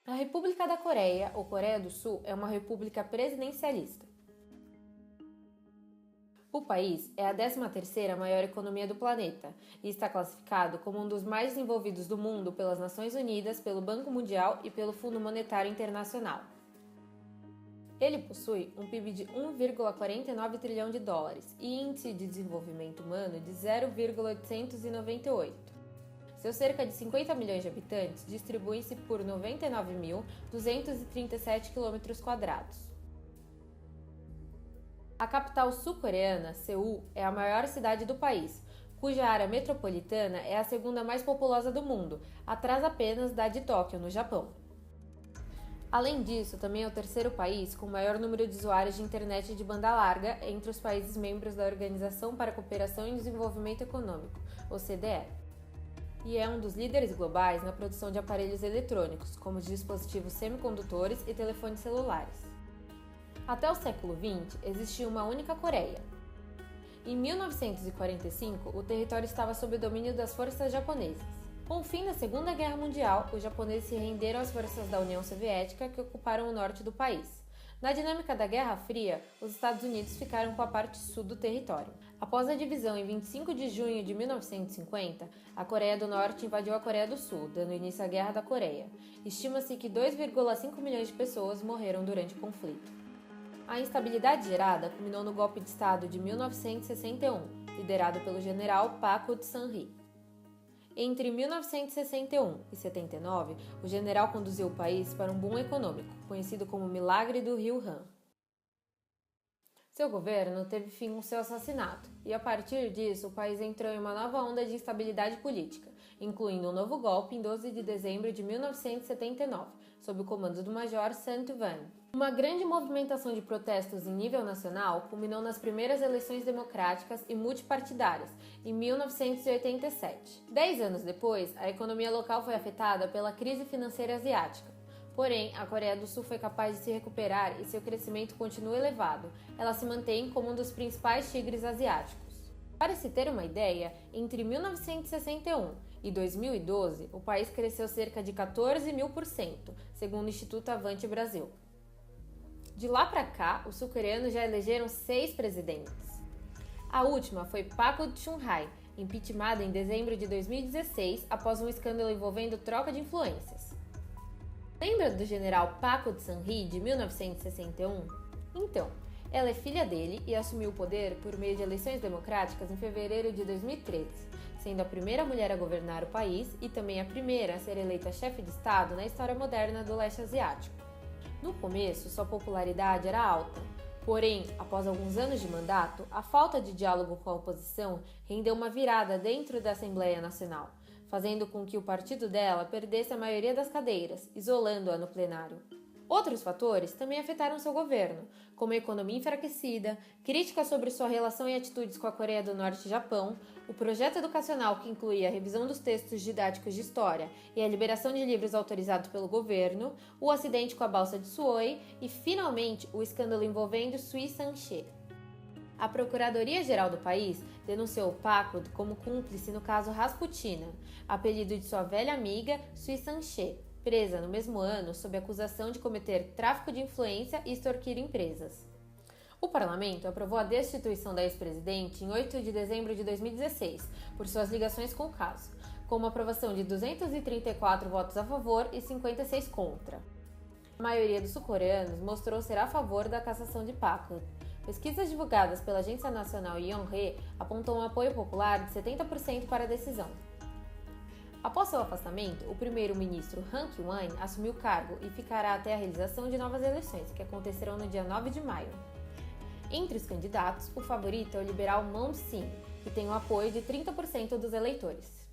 A República da Coreia, ou Coreia do Sul, é uma república presidencialista. O país é a 13ª maior economia do planeta e está classificado como um dos mais desenvolvidos do mundo pelas Nações Unidas, pelo Banco Mundial e pelo Fundo Monetário Internacional. Ele possui um PIB de 1,49 trilhão de dólares e índice de desenvolvimento humano de 0,898. Seus cerca de 50 milhões de habitantes distribuem-se por 99.237 km². A capital sul-coreana, Seul, é a maior cidade do país, cuja área metropolitana é a segunda mais populosa do mundo, atrás apenas da de Tóquio, no Japão. Além disso, também é o terceiro país com o maior número de usuários de internet de banda larga entre os países membros da Organização para a Cooperação e Desenvolvimento Econômico, OCDE. E é um dos líderes globais na produção de aparelhos eletrônicos, como dispositivos semicondutores e telefones celulares. Até o século XX, existia uma única Coreia. Em 1945, o território estava sob o domínio das forças japonesas. Com o fim da Segunda Guerra Mundial, os japoneses se renderam às forças da União Soviética que ocuparam o norte do país. Na dinâmica da Guerra Fria, os Estados Unidos ficaram com a parte sul do território. Após a divisão em 25 de junho de 1950, a Coreia do Norte invadiu a Coreia do Sul, dando início à Guerra da Coreia. Estima-se que 2,5 milhões de pessoas morreram durante o conflito. A instabilidade gerada culminou no golpe de Estado de 1961, liderado pelo general Park Chung-hee. Entre 1961 e 79, o general conduziu o país para um boom econômico, conhecido como Milagre do Rio Han. Seu governo teve fim com seu assassinato, e a partir disso o país entrou em uma nova onda de instabilidade política, incluindo um novo golpe em 12 de dezembro de 1979, sob o comando do Major Sun Tae-van. Uma grande movimentação de protestos em nível nacional culminou nas primeiras eleições democráticas e multipartidárias, em 1987. 10 anos depois, a economia local foi afetada pela crise financeira asiática. Porém, a Coreia do Sul foi capaz de se recuperar e seu crescimento continua elevado. Ela se mantém como um dos principais tigres asiáticos. Para se ter uma ideia, entre 1961 e 2012, o país cresceu cerca de 14.000%, segundo o Instituto Avante Brasil. De lá para cá, os sul-coreanos já elegeram 6 presidentes. A última foi Park Chung-hee, impeachmentada em dezembro de 2016 após um escândalo envolvendo troca de influências. Lembra do general Park Chung-hee de 1961? Então, ela é filha dele e assumiu o poder por meio de eleições democráticas em fevereiro de 2013, sendo a primeira mulher a governar o país e também a primeira a ser eleita chefe de Estado na história moderna do leste asiático. No começo, sua popularidade era alta, porém, após alguns anos de mandato, a falta de diálogo com a oposição rendeu uma virada dentro da Assembleia Nacional, fazendo com que o partido dela perdesse a maioria das cadeiras, isolando-a no plenário. Outros fatores também afetaram seu governo, como a economia enfraquecida, críticas sobre sua relação e atitudes com a Coreia do Norte e Japão, o projeto educacional que incluía a revisão dos textos didáticos de história e a liberação de livros autorizados pelo governo, o acidente com a balsa de Suoi e, finalmente, o escândalo envolvendo Sui Sang-che. A Procuradoria-Geral do país denunciou Park como cúmplice no caso Rasputina, apelido de sua velha amiga Sui Sang-che, presa no mesmo ano sob acusação de cometer tráfico de influência e extorquir empresas. O parlamento aprovou a destituição da ex-presidente em 8 de dezembro de 2016, por suas ligações com o caso, com uma aprovação de 234 votos a favor e 56 contra. A maioria dos sul-coreanos mostrou ser a favor da cassação de Park. Pesquisas divulgadas pela Agência Nacional Yonhap apontam um apoio popular de 70% para a decisão. Após seu afastamento, o primeiro-ministro Han Ki-won assumiu o cargo e ficará até a realização de novas eleições, que acontecerão no dia 9 de maio. Entre os candidatos, o favorito é o liberal Moon Se-in, que tem o apoio de 30% dos eleitores.